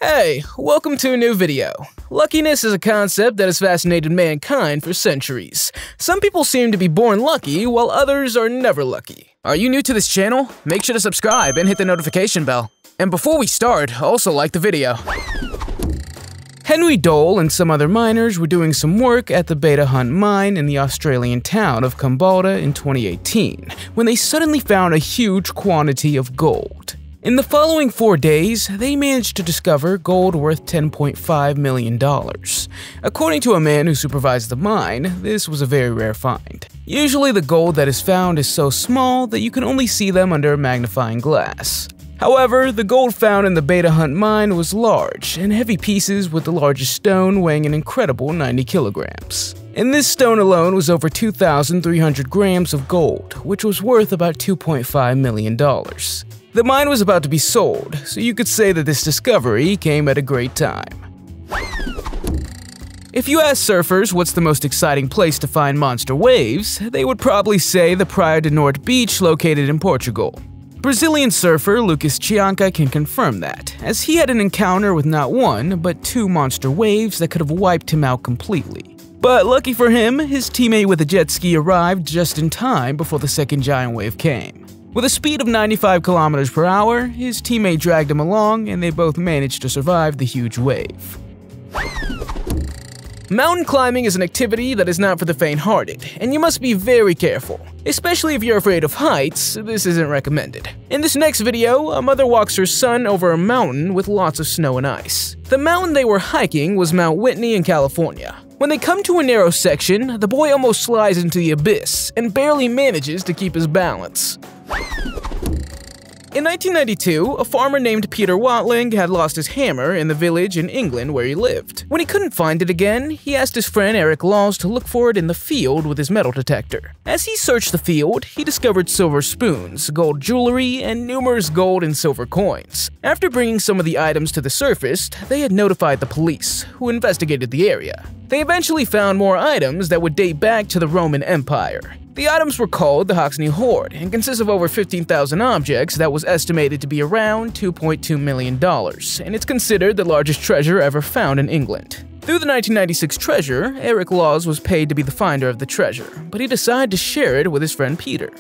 Hey, welcome to a new video. Luckiness is a concept that has fascinated mankind for centuries. Some people seem to be born lucky, while others are never lucky. Are you new to this channel? Make sure to subscribe and hit the notification bell. And before we start, also like the video. Henry Dole and some other miners were doing some work at the Beta Hunt mine in the Australian town of Kambalda in 2018, when they suddenly found a huge quantity of gold. In the following 4 days, they managed to discover gold worth $10.5 million. According to a man who supervised the mine, this was a very rare find. Usually the gold that is found is so small that you can only see them under a magnifying glass. However, the gold found in the Beta Hunt mine was large, and heavy pieces with the largest stone weighing an incredible 90 kilograms. And this stone alone was over 2,300 grams of gold, which was worth about $2.5 million. The mine was about to be sold, so you could say that this discovery came at a great time. If you ask surfers what's the most exciting place to find monster waves, they would probably say the Praia do Norte beach located in Portugal. Brazilian surfer Luckiest People can confirm that, as he had an encounter with not one, but 2 monster waves that could have wiped him out completely. But lucky for him, his teammate with a jet ski arrived just in time before the second giant wave came. With a speed of 95 kilometers per hour, his teammate dragged him along and they both managed to survive the huge wave. Mountain climbing is an activity that is not for the faint-hearted, and you must be very careful. Especially if you're afraid of heights, this isn't recommended. In this next video, a mother walks her son over a mountain with lots of snow and ice. The mountain they were hiking was Mount Whitney in California. When they come to a narrow section, the boy almost slides into the abyss and barely manages to keep his balance. In 1992, a farmer named Peter Watling had lost his hammer in the village in England where he lived. When he couldn't find it again, he asked his friend Eric to look for it in the field with his metal detector. As he searched the field, he discovered silver spoons, gold jewelry, and numerous gold and silver coins. After bringing some of the items to the surface, they had notified the police, who investigated the area. They eventually found more items that would date back to the Roman Empire. The items were called the Hoxne Hoard and consist of over 15,000 objects that was estimated to be around $2.2 million, and it's considered the largest treasure ever found in England. Through the 1996 treasure, Eric was paid to be the finder of the treasure, but he decided to share it with his friend Peter.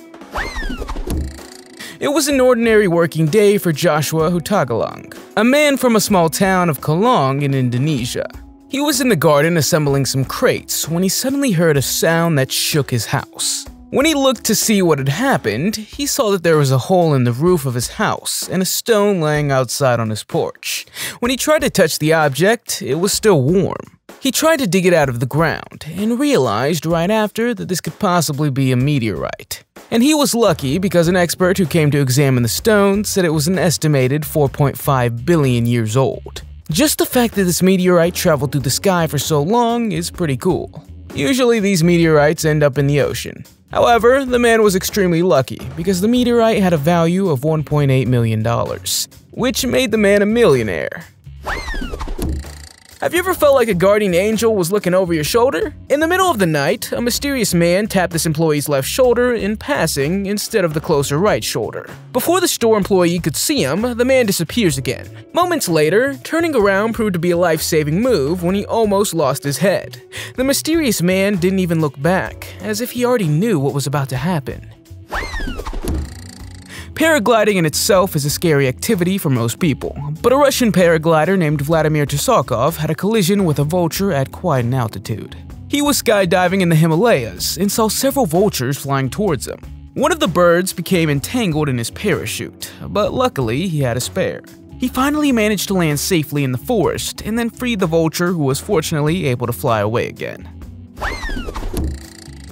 It was an ordinary working day for Joshua Hutagalung, a man from a small town of Kayaking in Indonesia. He was in the garden assembling some crates when he suddenly heard a sound that shook his house. When he looked to see what had happened, he saw that there was a hole in the roof of his house and a stone laying outside on his porch. When he tried to touch the object, it was still warm. He tried to dig it out of the ground and realized right after that this could possibly be a meteorite. And he was lucky because an expert who came to examine the stone said it was an estimated 4.5 billion years old. Just the fact that this meteorite traveled through the sky for so long is pretty cool. Usually these meteorites end up in the ocean. However, the man was extremely lucky because the meteorite had a value of $1.8 million, which made the man a millionaire. Have you ever felt like a guardian angel was looking over your shoulder? In the middle of the night, a mysterious man tapped this employee's left shoulder in passing instead of the closer right shoulder. Before the store employee could see him, the man disappears again. Moments later, turning around proved to be a life-saving move when he almost lost his head. The mysterious man didn't even look back, as if he already knew what was about to happen. Paragliding in itself is a scary activity for most people, but a Russian paraglider named Vladimir Tursakov had a collision with a vulture at quite an altitude. He was skydiving in the Himalayas and saw several vultures flying towards him. One of the birds became entangled in his parachute, but luckily he had a spare. He finally managed to land safely in the forest and then freed the vulture, who was fortunately able to fly away again.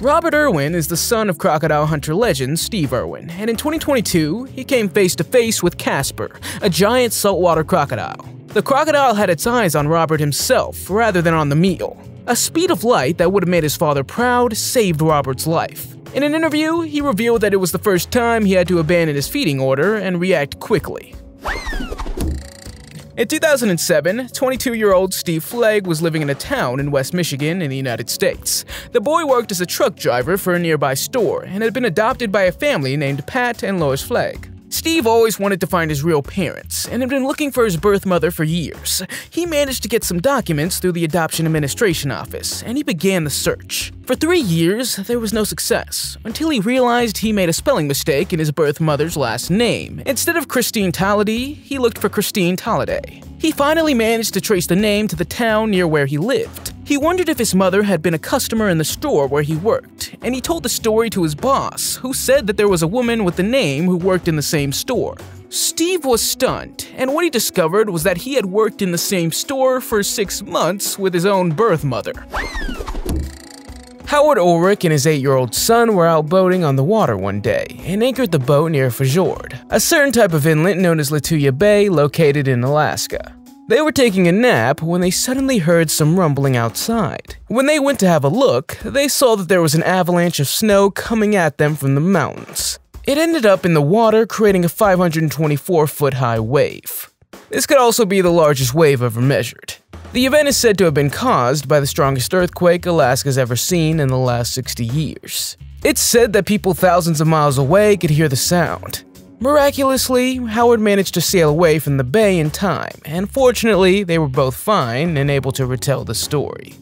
Robert Irwin is the son of crocodile hunter legend Steve Irwin, and in 2022, he came face-to-face with Casper, a giant saltwater crocodile. The crocodile had its eyes on Robert himself rather than on the meal. A speed of light that would have made his father proud saved Robert's life. In an interview, he revealed that it was the first time he had to abandon his feeding order and react quickly. In 2007, 22-year-old Steve Flegg was living in a town in West Michigan in the United States. The boy worked as a truck driver for a nearby store and had been adopted by a family named Pat and Lois Flegg. Steve always wanted to find his real parents and had been looking for his birth mother for years. He managed to get some documents through the Adoption Administration Office, and he began the search. For 3 years, there was no success, until he realized he made a spelling mistake in his birth mother's last name. Instead of Christine Tallady, he looked for Christine Talladay. He finally managed to trace the name to the town near where he lived. He wondered if his mother had been a customer in the store where he worked, and he told the story to his boss, who said that there was a woman with the name who worked in the same store. Steve was stunned, and what he discovered was that he had worked in the same store for 6 months with his own birth mother. Howard Orick and his 8-year-old son were out boating on the water one day and anchored the boat near Fjord, a certain type of inlet known as Lituya Bay located in Alaska. They were taking a nap when they suddenly heard some rumbling outside. When they went to have a look, they saw that there was an avalanche of snow coming at them from the mountains. It ended up in the water, creating a 524-foot-high wave. This could also be the largest wave ever measured. The event is said to have been caused by the strongest earthquake Alaska's ever seen in the last 60 years. It's said that people thousands of miles away could hear the sound. Miraculously, Howard managed to sail away from the bay in time, and fortunately, they were both fine and able to retell the story.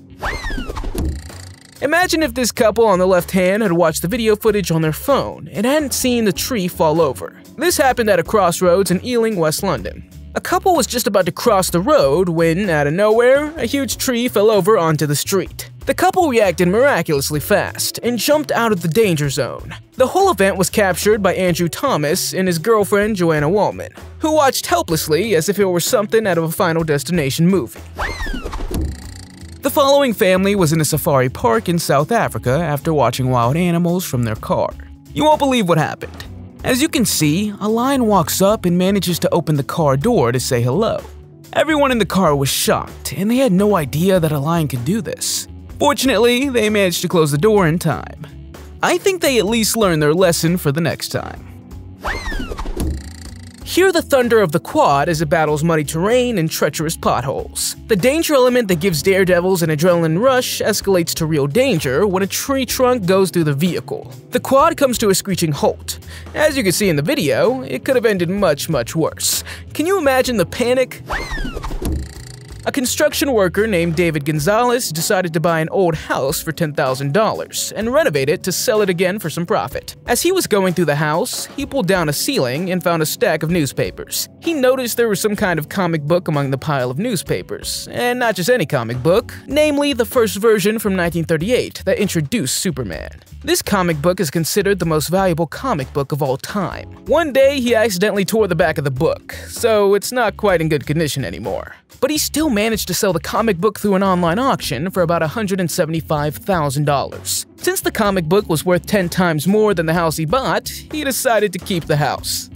Imagine if this couple on the left hand had watched the video footage on their phone and hadn't seen the tree fall over. This happened at a crossroads in Ealing, West London. A couple was just about to cross the road when, out of nowhere, a huge tree fell over onto the street. The couple reacted miraculously fast and jumped out of the danger zone. The whole event was captured by Andrew Thomas and his girlfriend Joanna Wallman, who watched helplessly as if it were something out of a Final Destination movie. The following family was in a safari park in South Africa after watching wild animals from their car. You won't believe what happened. As you can see, a lion walks up and manages to open the car door to say hello. Everyone in the car was shocked, and they had no idea that a lion could do this. Fortunately, they managed to close the door in time. I think they at least learned their lesson for the next time. Hear the thunder of the quad as it battles muddy terrain and treacherous potholes. The danger element that gives daredevils an adrenaline rush escalates to real danger when a tree trunk goes through the vehicle. The quad comes to a screeching halt. As you can see in the video, it could have ended much worse. Can you imagine the panic? A construction worker named David Gonzalez decided to buy an old house for $10,000 and renovate it to sell it again for some profit. As he was going through the house, he pulled down a ceiling and found a stack of newspapers. He noticed there was some kind of comic book among the pile of newspapers, and not just any comic book, namely the first version from 1938 that introduced Superman. This comic book is considered the most valuable comic book of all time. One day, he accidentally tore the back of the book, so it's not quite in good condition anymore. But he still managed to sell the comic book through an online auction for about $175,000. Since the comic book was worth 10 times more than the house he bought, he decided to keep the house.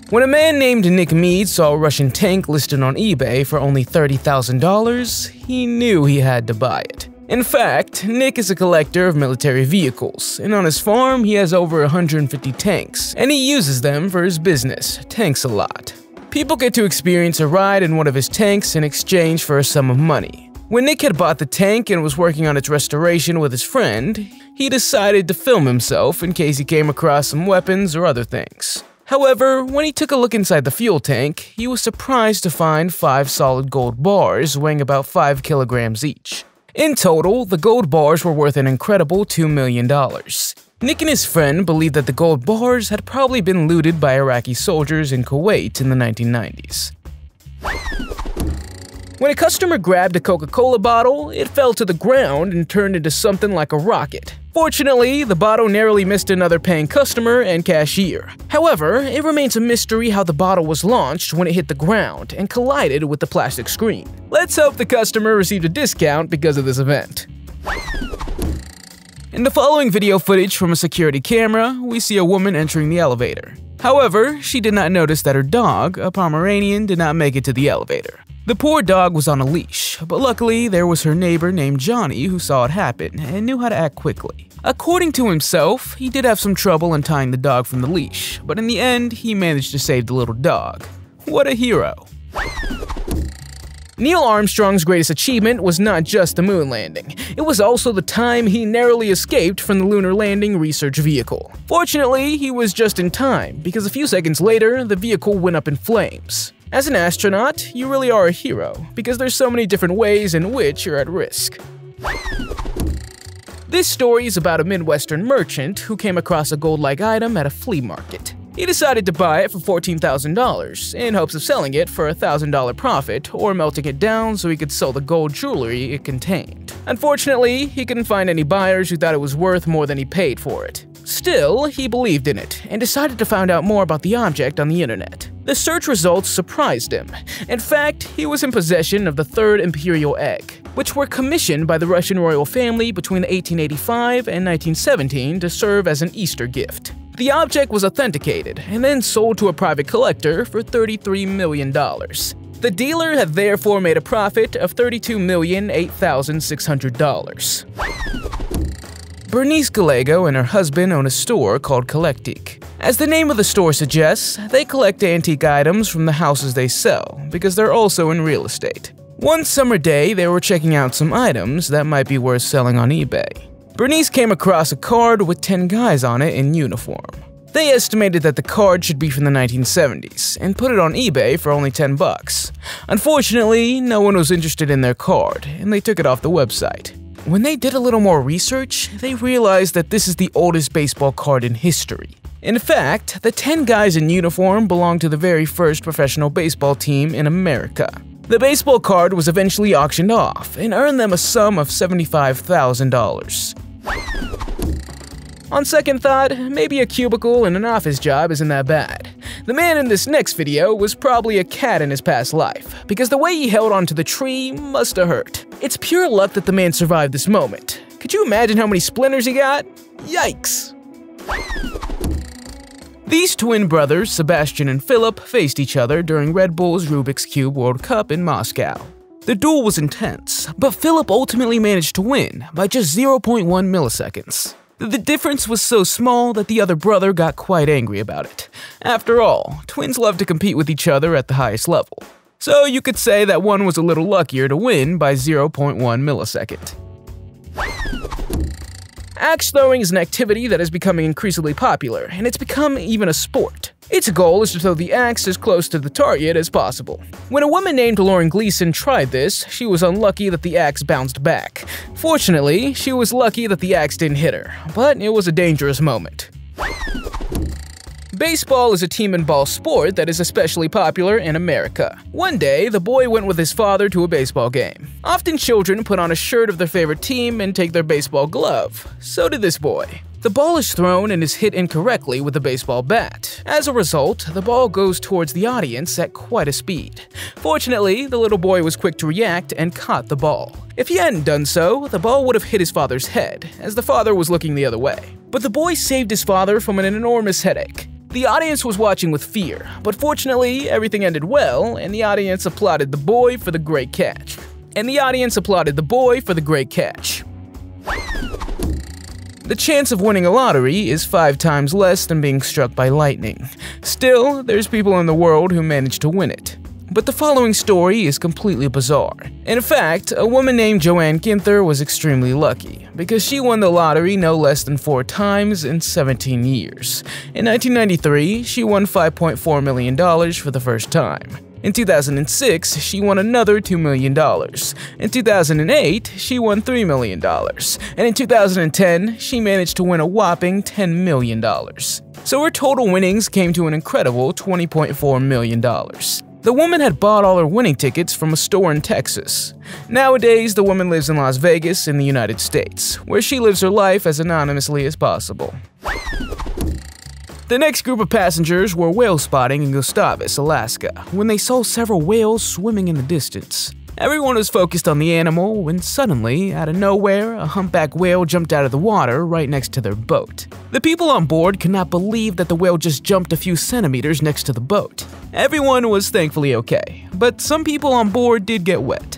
When a man named Nick Mead saw a Russian tank listed on eBay for only $30,000, he knew he had to buy it. In fact, Nick is a collector of military vehicles, and on his farm he has over 150 tanks, and he uses them for his business, Tanks-A-Lot. People get to experience a ride in one of his tanks in exchange for a sum of money. When Nick had bought the tank and was working on its restoration with his friend, he decided to film himself in case he came across some weapons or other things. However, when he took a look inside the fuel tank, he was surprised to find 5 solid gold bars weighing about 5 kilograms each. In total, the gold bars were worth an incredible $2 million. Nick and his friend believed that the gold bars had probably been looted by Iraqi soldiers in Kuwait in the 1990s. When a customer grabbed a Coca-Cola bottle, it fell to the ground and turned into something like a rocket. Fortunately, the bottle narrowly missed another paying customer and cashier. However, it remains a mystery how the bottle was launched when it hit the ground and collided with the plastic screen. Let's hope the customer received a discount because of this event. In the following video footage from a security camera, we see a woman entering the elevator. However, she did not notice that her dog, a Pomeranian, did not make it to the elevator. The poor dog was on a leash, but luckily there was her neighbor named Johnny who saw it happen and knew how to act quickly. According to himself, he did have some trouble untying the dog from the leash, but in the end, he managed to save the little dog. What a hero! Neil Armstrong's greatest achievement was not just the moon landing, it was also the time he narrowly escaped from the lunar landing research vehicle. Fortunately, he was just in time, because a few seconds later, the vehicle went up in flames. As an astronaut, you really are a hero, because there's so many different ways in which you're at risk. This story is about a Midwestern merchant who came across a gold-like item at a flea market. He decided to buy it for $14,000 in hopes of selling it for a $1,000 profit or melting it down so he could sell the gold jewelry it contained. Unfortunately, he couldn't find any buyers who thought it was worth more than he paid for it. Still, he believed in it and decided to find out more about the object on the internet. The search results surprised him. In fact, he was in possession of the third imperial egg, which were commissioned by the Russian royal family between 1885 and 1917 to serve as an Easter gift. The object was authenticated and then sold to a private collector for $33 million. The dealer had therefore made a profit of $32,008,600. Bernice Gallego and her husband own a store called Kayaking. As the name of the store suggests, they collect antique items from the houses they sell, because they're also in real estate. One summer day, they were checking out some items that might be worth selling on eBay. Bernice came across a card with 10 guys on it in uniform. They estimated that the card should be from the 1970s and put it on eBay for only $10. Unfortunately, no one was interested in their card, and they took it off the website. When they did a little more research, they realized that this is the oldest baseball card in history. In fact, the 10 guys in uniform belonged to the very first professional baseball team in America. The baseball card was eventually auctioned off and earned them a sum of $75,000. On second thought, maybe a cubicle in an office job isn't that bad. The man in this next video was probably a cat in his past life, because the way he held onto the tree must have hurt. It's pure luck that the man survived this moment. Could you imagine how many splinters he got? Yikes! These twin brothers, Sebastian and Philip, faced each other during Red Bull's Rubik's Cube World Cup in Moscow. The duel was intense, but Philip ultimately managed to win by just 0.1 milliseconds. The difference was so small that the other brother got quite angry about it. After all, twins love to compete with each other at the highest level. So you could say that one was a little luckier to win by 0.1 millisecond. Axe throwing is an activity that is becoming increasingly popular, and it's become even a sport. Its goal is to throw the axe as close to the target as possible. When a woman named Lauren Gleason tried this, she was unlucky that the axe bounced back. Fortunately, she was lucky that the axe didn't hit her, but it was a dangerous moment. Baseball is a team and ball sport that is especially popular in America. One day, the boy went with his father to a baseball game. Often children put on a shirt of their favorite team and take their baseball glove. So did this boy. The ball is thrown and is hit incorrectly with a baseball bat. As a result, the ball goes towards the audience at quite a speed. Fortunately, the little boy was quick to react and caught the ball. If he hadn't done so, the ball would have hit his father's head, as the father was looking the other way. But the boy saved his father from an enormous headache. The audience was watching with fear, but fortunately, everything ended well, and the audience applauded the boy for the great catch. The chance of winning a lottery is 5 times less than being struck by lightning. Still, there's people in the world who manage to win it. But the following story is completely bizarre. In fact, a woman named Joanne Ginther was extremely lucky, because she won the lottery no less than 4 times in 17 years. In 1993, she won $5.4 million for the first time. In 2006, she won another $2 million. In 2008, she won $3 million. And in 2010, she managed to win a whopping $10 million. So her total winnings came to an incredible $20.4 million. The woman had bought all her winning tickets from a store in Texas. Nowadays, the woman lives in Las Vegas in the United States, where she lives her life as anonymously as possible. The next group of passengers were whale spotting in Gustavus, Alaska, when they saw several whales swimming in the distance. Everyone was focused on the animal when suddenly, out of nowhere, a humpback whale jumped out of the water right next to their boat. The people on board could not believe that the whale just jumped a few centimeters next to the boat. Everyone was thankfully okay, but some people on board did get wet.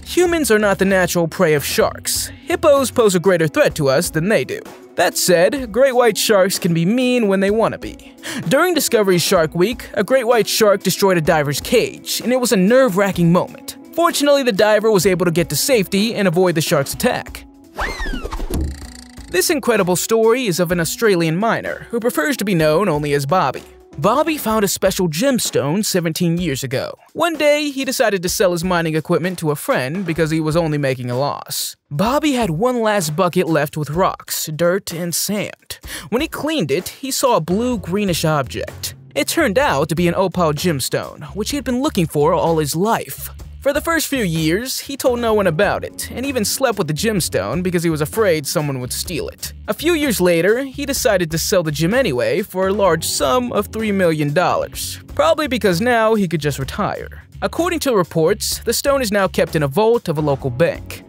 Humans are not the natural prey of sharks. Hippos pose a greater threat to us than they do. That said, great white sharks can be mean when they want to be. During Discovery's Shark Week, a great white shark destroyed a diver's cage, and it was a nerve-wracking moment. Fortunately, the diver was able to get to safety and avoid the shark's attack. This incredible story is of an Australian miner who prefers to be known only as Bobby. Bobby found a special gemstone 17 years ago. One day, he decided to sell his mining equipment to a friend because he was only making a loss. Bobby had one last bucket left with rocks, dirt, and sand. When he cleaned it, he saw a blue-greenish object. It turned out to be an Opal gemstone, which he had been looking for all his life. For the first few years, he told no one about it, and even slept with the gemstone because he was afraid someone would steal it. A few years later, he decided to sell the gem anyway for a large sum of $3 million, probably because now he could just retire. According to reports, the stone is now kept in a vault of a local bank.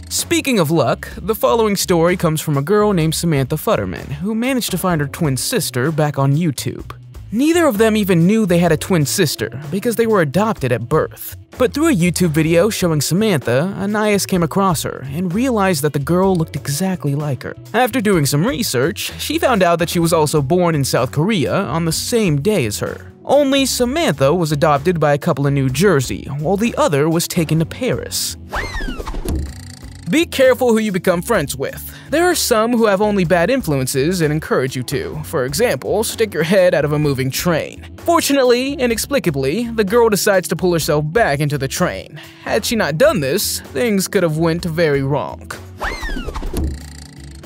Speaking of luck, the following story comes from a girl named Samantha Futterman, who managed to find her twin sister back on YouTube. Neither of them even knew they had a twin sister because they were adopted at birth. But through a YouTube video showing Samantha, Anais came across her and realized that the girl looked exactly like her. After doing some research, she found out that she was also born in South Korea on the same day as her. Only Samantha was adopted by a couple in New Jersey, while the other was taken to Paris. Be careful who you become friends with. There are some who have only bad influences and encourage you to. For example, stick your head out of a moving train. Fortunately, inexplicably, the girl decides to pull herself back into the train. Had she not done this, things could have went very wrong.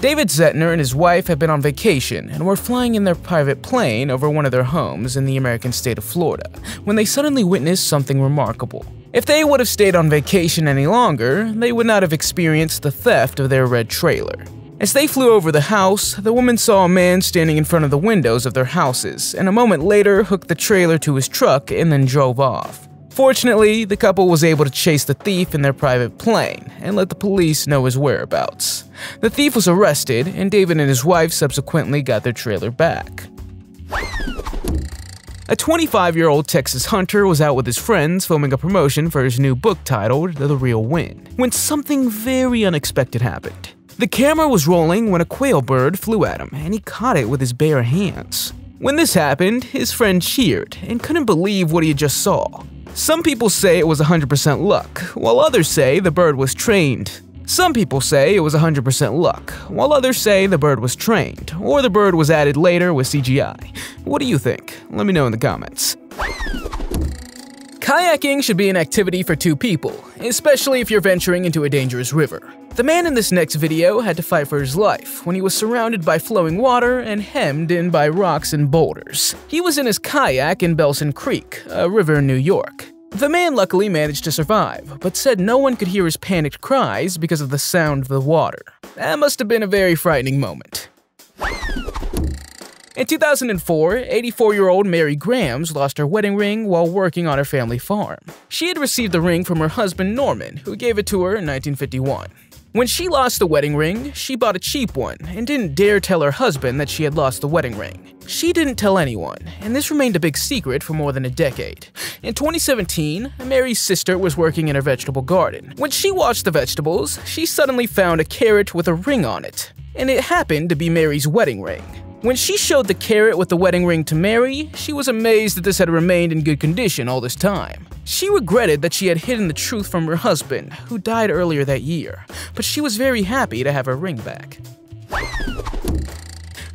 David Zettner and his wife had been on vacation and were flying in their private plane over one of their homes in the American state of Florida when they suddenly witnessed something remarkable. If they would have stayed on vacation any longer, they would not have experienced the theft of their red trailer. As they flew over the house, the woman saw a man standing in front of the windows of their houses, and a moment later hooked the trailer to his truck and then drove off. Fortunately, the couple was able to chase the thief in their private plane and let the police know his whereabouts. The thief was arrested, and David and his wife subsequently got their trailer back. A 25-year-old Texas hunter was out with his friends filming a promotion for his new book titled The Real Win, when something very unexpected happened. The camera was rolling when a quail bird flew at him, and he caught it with his bare hands. When this happened, his friend cheered and couldn't believe what he had just saw. Some people say it was 100% luck, while others say the bird was trained. Some people say it was 100% luck, while others say the bird was trained, or the bird was added later with CGI. What do you think? Let me know in the comments. Kayaking should be an activity for two people, especially if you're venturing into a dangerous river. The man in this next video had to fight for his life when he was surrounded by flowing water and hemmed in by rocks and boulders. He was in his kayak in Belson Creek, a river in New York. The man luckily managed to survive, but said no one could hear his panicked cries because of the sound of the water. That must have been a very frightening moment. In 2004, 84-year-old Mary Grams lost her wedding ring while working on her family farm. She had received the ring from her husband Norman, who gave it to her in 1951. When she lost the wedding ring, she bought a cheap one and didn't dare tell her husband that she had lost the wedding ring. She didn't tell anyone, and this remained a big secret for more than a decade. In 2017, Mary's sister was working in her vegetable garden. When she watched the vegetables, she suddenly found a carrot with a ring on it, and it happened to be Mary's wedding ring. When she showed the carrot with the wedding ring to Mary, she was amazed that this had remained in good condition all this time. She regretted that she had hidden the truth from her husband, who died earlier that year, but she was very happy to have her ring back.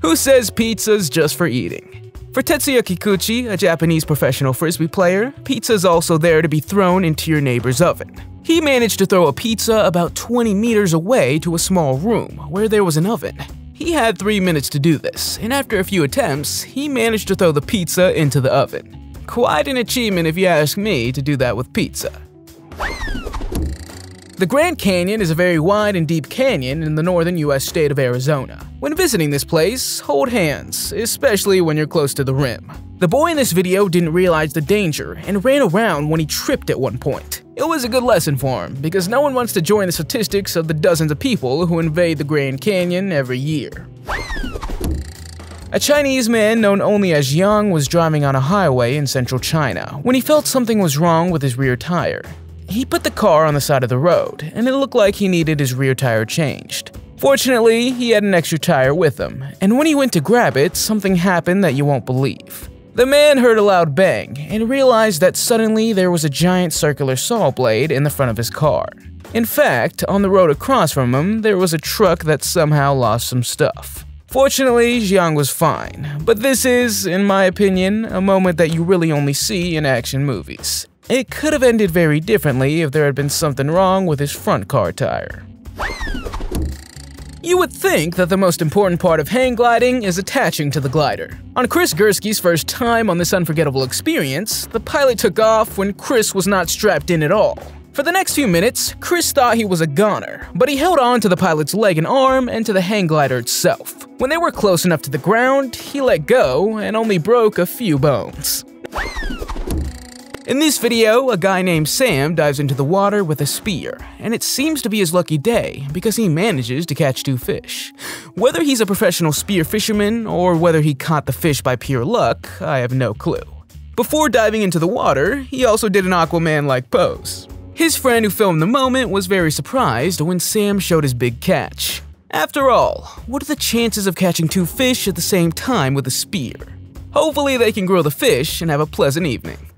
Who says pizza's just for eating? For Tetsuya Kikuchi, a Japanese professional frisbee player, pizza is also there to be thrown into your neighbor's oven. He managed to throw a pizza about 20 meters away to a small room where there was an oven. He had 3 minutes to do this, and after a few attempts, he managed to throw the pizza into the oven. Quite an achievement if you ask me to do that with pizza. The Grand Canyon is a very wide and deep canyon in the northern US state of Arizona. When visiting this place, hold hands, especially when you're close to the rim. The boy in this video didn't realize the danger and ran around when he tripped at one point. It was a good lesson for him, because no one wants to join the statistics of the dozens of people who invade the Grand Canyon every year. A Chinese man known only as Yang was driving on a highway in central China when he felt something was wrong with his rear tire. He put the car on the side of the road, and it looked like he needed his rear tire changed. Fortunately, he had an extra tire with him, and when he went to grab it, something happened that you won't believe. The man heard a loud bang and realized that suddenly there was a giant circular saw blade in the front of his car. In fact, on the road across from him, there was a truck that somehow lost some stuff. Fortunately, Jiang was fine, but this is, in my opinion, a moment that you really only see in action movies. It could have ended very differently if there had been something wrong with his front car tire. You would think that the most important part of hang gliding is attaching to the glider. On Chris Gursky's first time on this unforgettable experience, the pilot took off when Chris was not strapped in at all. For the next few minutes, Chris thought he was a goner, but he held on to the pilot's leg and arm and to the hang glider itself. When they were close enough to the ground, he let go and only broke a few bones. In this video, a guy named Sam dives into the water with a spear, and it seems to be his lucky day because he manages to catch 2 fish. Whether he's a professional spear fisherman or whether he caught the fish by pure luck, I have no clue. Before diving into the water, he also did an Aquaman-like pose. His friend who filmed the moment was very surprised when Sam showed his big catch. After all, what are the chances of catching 2 fish at the same time with a spear? Hopefully they can grill the fish and have a pleasant evening.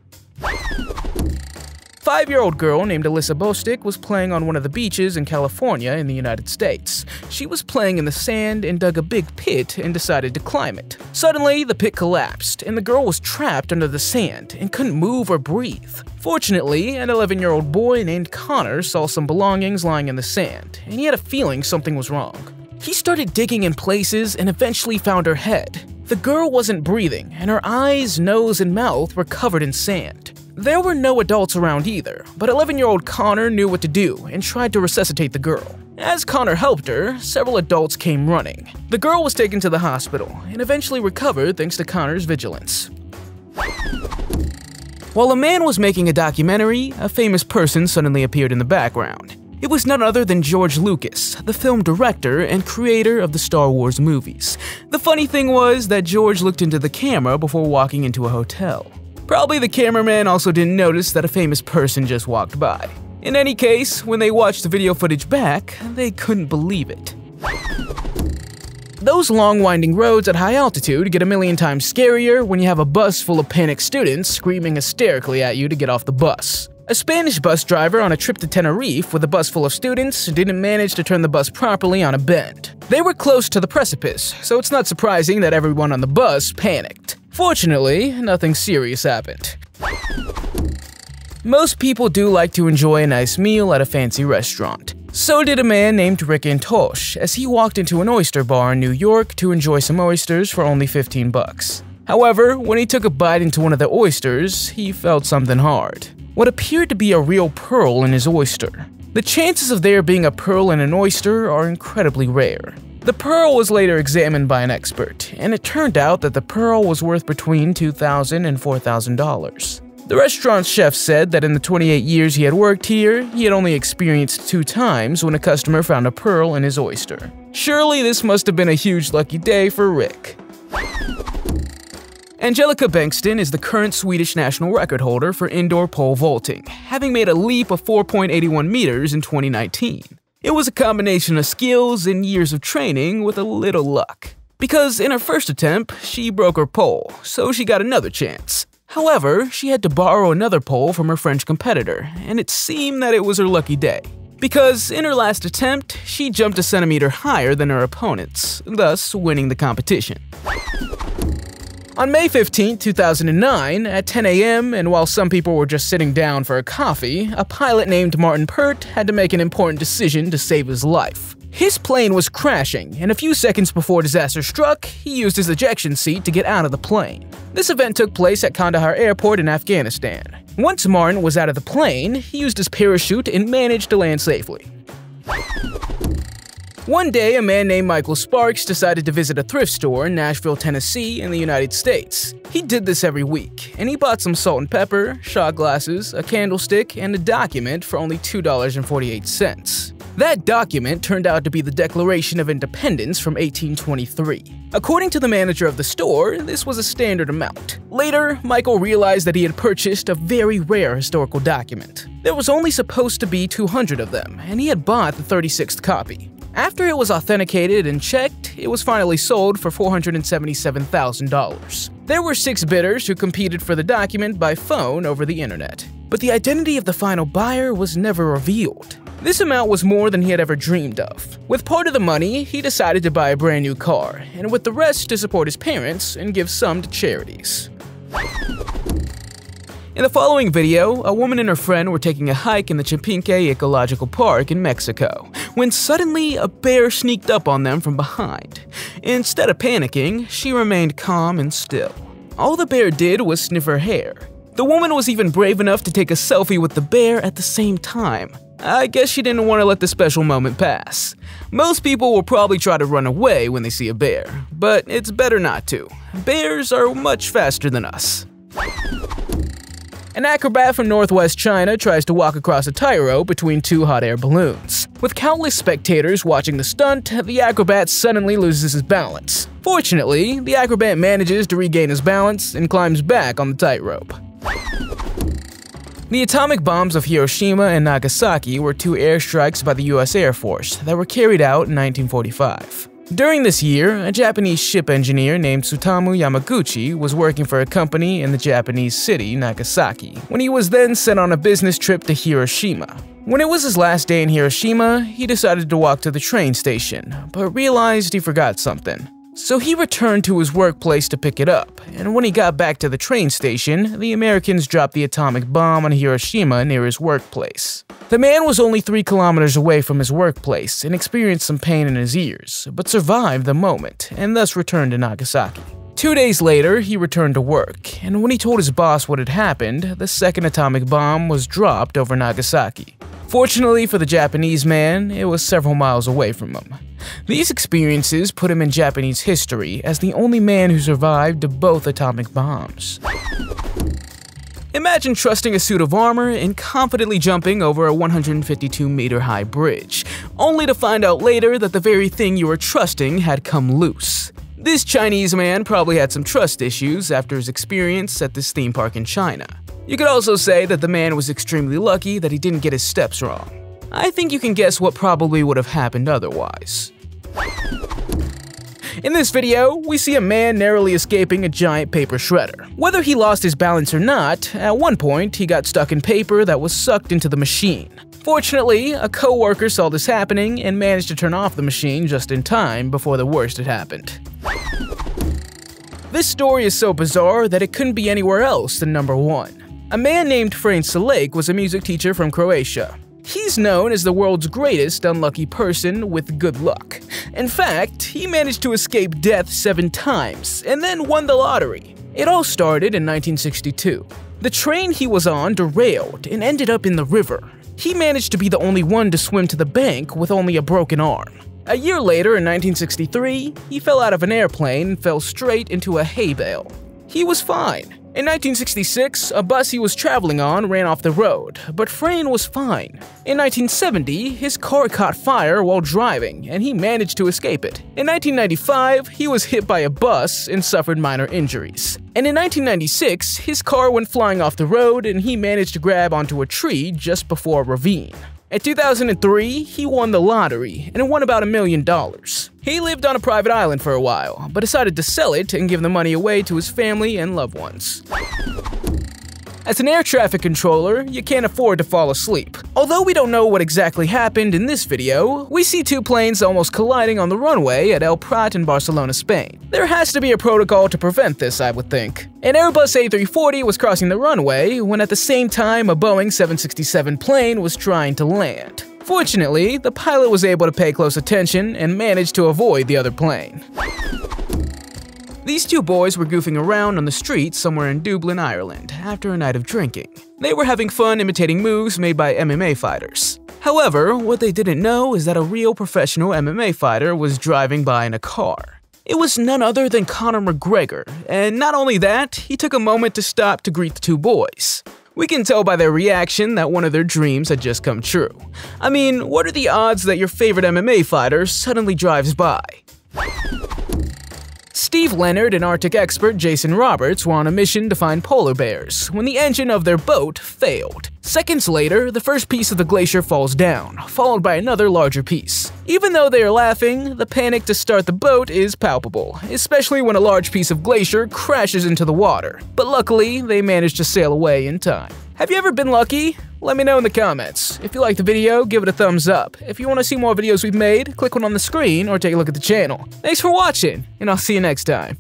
5-year-old girl named Alyssa Bostick was playing on one of the beaches in California in the United States. She was playing in the sand and dug a big pit and decided to climb it. Suddenly, the pit collapsed and the girl was trapped under the sand and couldn't move or breathe. Fortunately, an 11-year-old boy named Connor saw some belongings lying in the sand, and he had a feeling something was wrong. He started digging in places and eventually found her head. The girl wasn't breathing, and her eyes, nose, and mouth were covered in sand. There were no adults around either, but 11-year-old Connor knew what to do and tried to resuscitate the girl. As Connor helped her, several adults came running. The girl was taken to the hospital and eventually recovered thanks to Connor's vigilance. While a man was making a documentary, a famous person suddenly appeared in the background. It was none other than George Lucas, the film director and creator of the Star Wars movies. The funny thing was that George looked into the camera before walking into a hotel. Probably the cameraman also didn't notice that a famous person just walked by. In any case, when they watched the video footage back, they couldn't believe it. Those long winding roads at high altitude get a million times scarier when you have a bus full of panicked students screaming hysterically at you to get off the bus. A Spanish bus driver on a trip to Tenerife with a bus full of students didn't manage to turn the bus properly on a bend. They were close to the precipice, so it's not surprising that everyone on the bus panicked. Fortunately, nothing serious happened. Most people do like to enjoy a nice meal at a fancy restaurant. So did a man named Rick Antosh as he walked into an oyster bar in New York to enjoy some oysters for only 15 bucks. However, when he took a bite into one of the oysters, he felt something hard. What appeared to be a real pearl in his oyster. The chances of there being a pearl in an oyster are incredibly rare. The pearl was later examined by an expert, and it turned out that the pearl was worth between $2,000 and $4,000. The restaurant's chef said that in the 28 years he had worked here, he had only experienced 2 times when a customer found a pearl in his oyster. Surely this must have been a huge lucky day for Rick. Angelica Bengtsson is the current Swedish national record holder for indoor pole vaulting, having made a leap of 4.81 meters in 2019. It was a combination of skills and years of training with a little luck. Because in her first attempt, she broke her pole, so she got another chance. However, she had to borrow another pole from her French competitor, and it seemed that it was her lucky day. Because in her last attempt, she jumped a centimeter higher than her opponents, thus winning the competition. On May 15, 2009, at 10 a.m., and while some people were just sitting down for a coffee, a pilot named Martin Pert had to make an important decision to save his life. His plane was crashing, and a few seconds before disaster struck, he used his ejection seat to get out of the plane. This event took place at Kandahar Airport in Afghanistan. Once Martin was out of the plane, he used his parachute and managed to land safely. One day, a man named Michael Sparks decided to visit a thrift store in Nashville, Tennessee, in the United States. He did this every week, and he bought some salt and pepper, shot glasses, a candlestick, and a document for only $2.48. That document turned out to be the Declaration of Independence from 1823. According to the manager of the store, this was a standard amount. Later, Michael realized that he had purchased a very rare historical document. There was only supposed to be 200 of them, and he had bought the 36th copy. After it was authenticated and checked, it was finally sold for $477,000. There were 6 bidders who competed for the document by phone over the internet. But the identity of the final buyer was never revealed. This amount was more than he had ever dreamed of. With part of the money, he decided to buy a brand new car, and with the rest to support his parents and give some to charities. In the following video, a woman and her friend were taking a hike in the Chapinque Ecological Park in Mexico, when suddenly a bear sneaked up on them from behind. Instead of panicking, she remained calm and still. All the bear did was sniff her hair. The woman was even brave enough to take a selfie with the bear at the same time. I guess she didn't want to let the special moment pass. Most people will probably try to run away when they see a bear, but it's better not to. Bears are much faster than us. An acrobat from northwest China tries to walk across a tightrope between 2 hot air balloons. With countless spectators watching the stunt, the acrobat suddenly loses his balance. Fortunately, the acrobat manages to regain his balance and climbs back on the tightrope. The atomic bombs of Hiroshima and Nagasaki were 2 airstrikes by the US Air Force that were carried out in 1945. During this year, a Japanese ship engineer named Tsutomu Yamaguchi was working for a company in the Japanese city Nagasaki, when he was then sent on a business trip to Hiroshima. When it was his last day in Hiroshima, he decided to walk to the train station, but realized he forgot something. So he returned to his workplace to pick it up, and when he got back to the train station, the Americans dropped the atomic bomb on Hiroshima near his workplace. The man was only 3 kilometers away from his workplace and experienced some pain in his ears, but survived the moment and thus returned to Nagasaki. 2 days later, he returned to work, and when he told his boss what had happened, the second atomic bomb was dropped over Nagasaki. Fortunately for the Japanese man, it was several miles away from him. These experiences put him in Japanese history as the only man who survived both atomic bombs. Imagine trusting a suit of armor and confidently jumping over a 152-meter-high bridge, only to find out later that the very thing you were trusting had come loose. This Chinese man probably had some trust issues after his experience at this theme park in China. You could also say that the man was extremely lucky that he didn't get his steps wrong. I think you can guess what probably would have happened otherwise. In this video, we see a man narrowly escaping a giant paper shredder. Whether he lost his balance or not, at one point he got stuck in paper that was sucked into the machine. Fortunately, a co-worker saw this happening and managed to turn off the machine just in time before the worst had happened. This story is so bizarre that it couldn't be anywhere else than number 1. A man named Frane Selake was a music teacher from Croatia. He's known as the world's greatest unlucky person with good luck. In fact, he managed to escape death 7 times and then won the lottery. It all started in 1962. The train he was on derailed and ended up in the river. He managed to be the only one to swim to the bank with only a broken arm. A year later, in 1963, he fell out of an airplane and fell straight into a hay bale. He was fine. In 1966, a bus he was traveling on ran off the road, but Frane was fine. In 1970, his car caught fire while driving, and he managed to escape it. In 1995, he was hit by a bus and suffered minor injuries. And in 1996, his car went flying off the road and he managed to grab onto a tree just before a ravine. In 2003, he won the lottery and won about $1 million. He lived on a private island for a while, but decided to sell it and give the money away to his family and loved ones. As an air traffic controller, you can't afford to fall asleep. Although we don't know what exactly happened in this video, we see 2 planes almost colliding on the runway at El Prat in Barcelona, Spain. There has to be a protocol to prevent this, I would think. An Airbus A340 was crossing the runway when at the same time a Boeing 767 plane was trying to land. Fortunately, the pilot was able to pay close attention and managed to avoid the other plane. These 2 boys were goofing around on the street somewhere in Dublin, Ireland, after a night of drinking. They were having fun imitating moves made by MMA fighters. However, what they didn't know is that a real professional MMA fighter was driving by in a car. It was none other than Conor McGregor, and not only that, he took a moment to stop to greet the 2 boys. We can tell by their reaction that one of their dreams had just come true. I mean, what are the odds that your favorite MMA fighter suddenly drives by? Steve Leonard and Arctic expert Jason Roberts were on a mission to find polar bears when the engine of their boat failed. Seconds later, the first piece of the glacier falls down, followed by another larger piece. Even though they are laughing, the panic to start the boat is palpable, especially when a large piece of glacier crashes into the water. But luckily, they managed to sail away in time. Have you ever been lucky? Let me know in the comments. If you liked the video, give it a thumbs up. If you want to see more videos we've made, click one on the screen or take a look at the channel. Thanks for watching, and I'll see you next time.